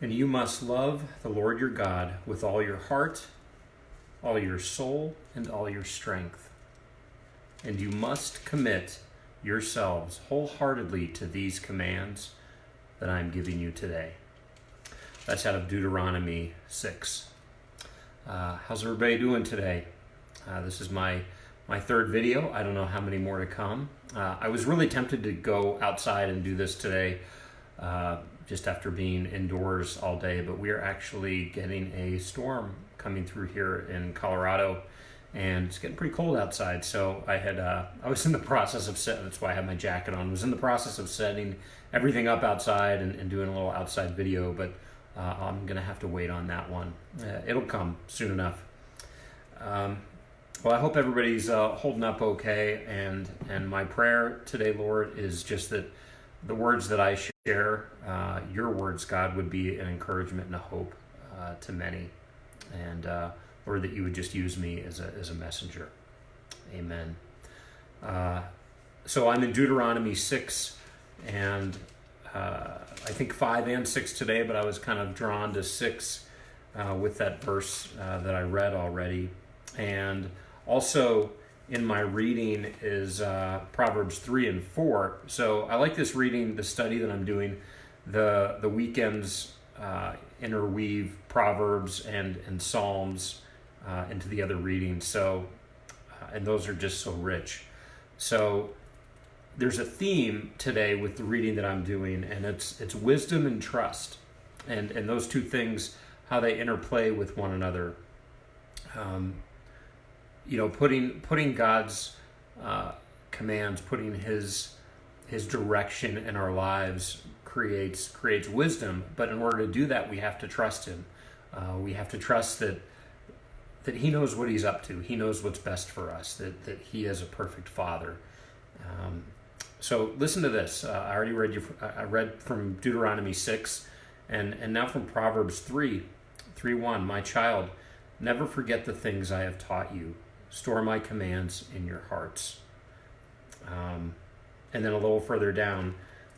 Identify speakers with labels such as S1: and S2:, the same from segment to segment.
S1: And you must love the Lord your God with all your heart, all your soul, and all your strength. And you must commit yourselves wholeheartedly to these commands that I am giving you today. That's out of Deuteronomy 6. How's everybody doing today? This is my third video. I don't know how many more to come. I was really tempted to go outside and do this today, just after being indoors all day, but we are actually getting a storm coming through here in Colorado, and it's getting pretty cold outside. So I was in the process of setting, that's why I have my jacket on, was in the process of setting everything up outside and doing a little outside video, but I'm gonna have to wait on that one. It'll come soon enough. Well, I hope everybody's holding up okay, and my prayer today, Lord, is just that the words that I share, your words, God, would be an encouragement and a hope to many, and Lord, that you would just use me as a messenger. Amen. So I'm in Deuteronomy 6, and I think 5 and 6 today, but I was kind of drawn to 6 with that verse that I read already. And also in my reading is Proverbs 3 and 4. So I like this reading, the study that I'm doing. The weekends interweave Proverbs and Psalms into the other readings. So, and those are just so rich. So there's a theme today with the reading that I'm doing, and it's wisdom and trust, and those two things, how they interplay with one another. Putting God's commands, putting His direction in our lives creates wisdom. But in order to do that, we have to trust Him. We have to trust that He knows what He's up to. He knows what's best for us. That He is a perfect Father. So listen to this. I already read from Deuteronomy 6, and now from Proverbs 3:1. My child, never forget the things I have taught you. Store my commands in your hearts. And then a little further down,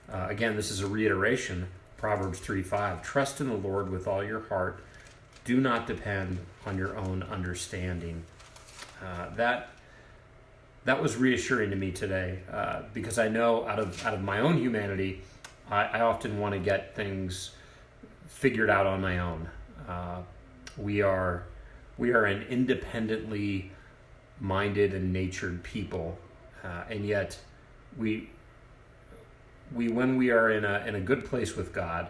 S1: again, this is a reiteration, Proverbs 3:5. Trust in the Lord with all your heart. Do not depend on your own understanding. That was reassuring to me today, because I know out of my own humanity, I often want to get things figured out on my own. We are an independently minded and natured people, and yet we when we are in a good place with God,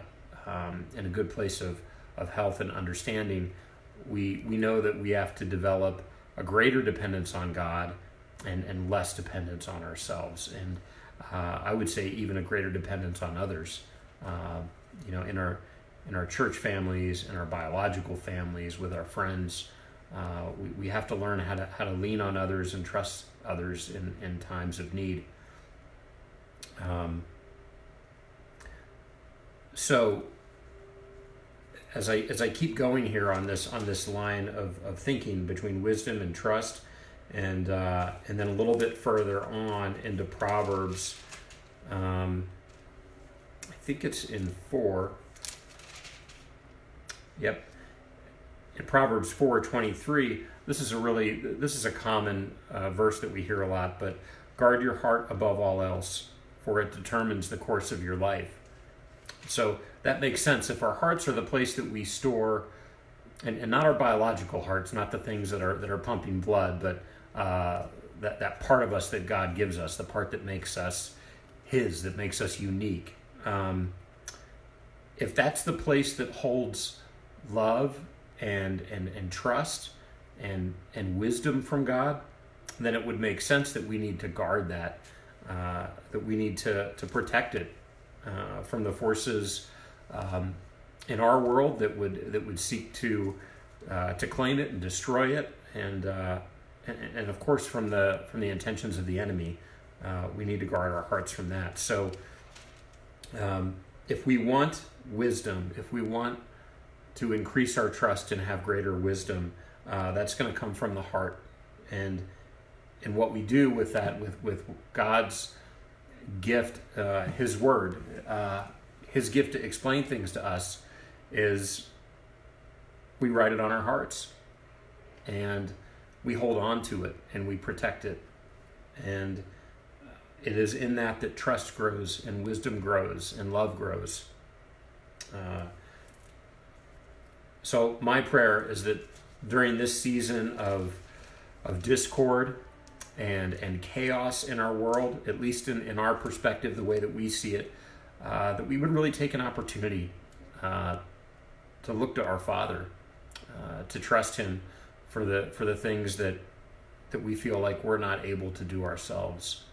S1: in a good place of health and understanding, we know that we have to develop a greater dependence on God and less dependence on ourselves, and I would say even a greater dependence on others. In our church families, in our biological families, with our friends, we have to learn how to lean on others and trust others in times of need. So as I keep going here on this line of thinking between wisdom and trust, and then a little bit further on into Proverbs, I think it's in 4. Yep. In Proverbs 4:23, this is a common verse that we hear a lot, but guard your heart above all else, for it determines the course of your life. So that makes sense. If our hearts are the place that we store, and not our biological hearts, not the things that are pumping blood, but that part of us that God gives us, the part that makes us His, that makes us unique. If that's the place that holds love and trust and wisdom from God, then it would make sense that we need to guard that we need to protect it from the forces in our world that would seek to claim it and destroy it, and of course from the intentions of the enemy. We need to guard our hearts from that. So if we want wisdom, if we want to increase our trust and have greater wisdom, that's going to come from the heart. And what we do with that, with God's gift, His Word, His gift to explain things to us, is we write it on our hearts, and we hold on to it, and we protect it. And it is in that trust grows, and wisdom grows, and love grows. So my prayer is that during this season of discord and chaos in our world, at least in our perspective, the way that we see it, that we would really take an opportunity to look to our Father, to trust Him for the things that we feel like we're not able to do ourselves,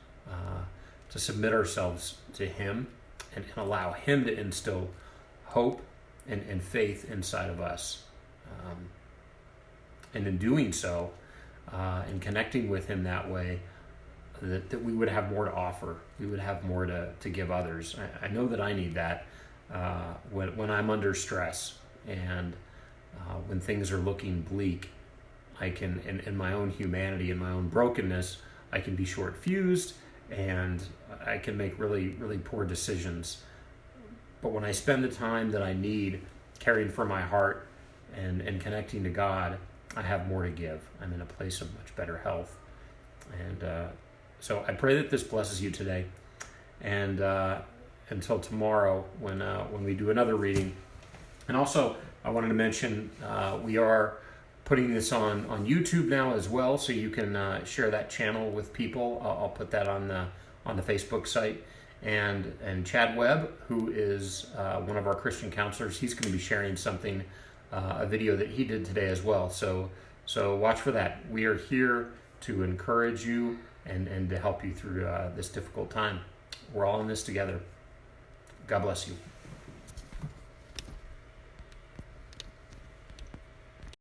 S1: to submit ourselves to Him and allow Him to instill hope and faith inside of us. And in doing so, and connecting with Him that way, that we would have more to offer. We would have more to give others. I know that I need that when I'm under stress and when things are looking bleak. I can, in my own humanity, in my own brokenness, I can be short-fused and I can make really, really poor decisions. But when I spend the time that I need caring for my heart and connecting to God, I have more to give. I'm in a place of much better health. And so I pray that this blesses you today. And until tomorrow when we do another reading. And also, I wanted to mention we are putting this on YouTube now as well, so you can share that channel with people. I'll put that on the Facebook site. And Chad Webb, who is one of our Christian counselors, he's going to be sharing something, a video that he did today as well. So watch for that. We are here to encourage you and to help you through this difficult time. We're all in this together. God bless you.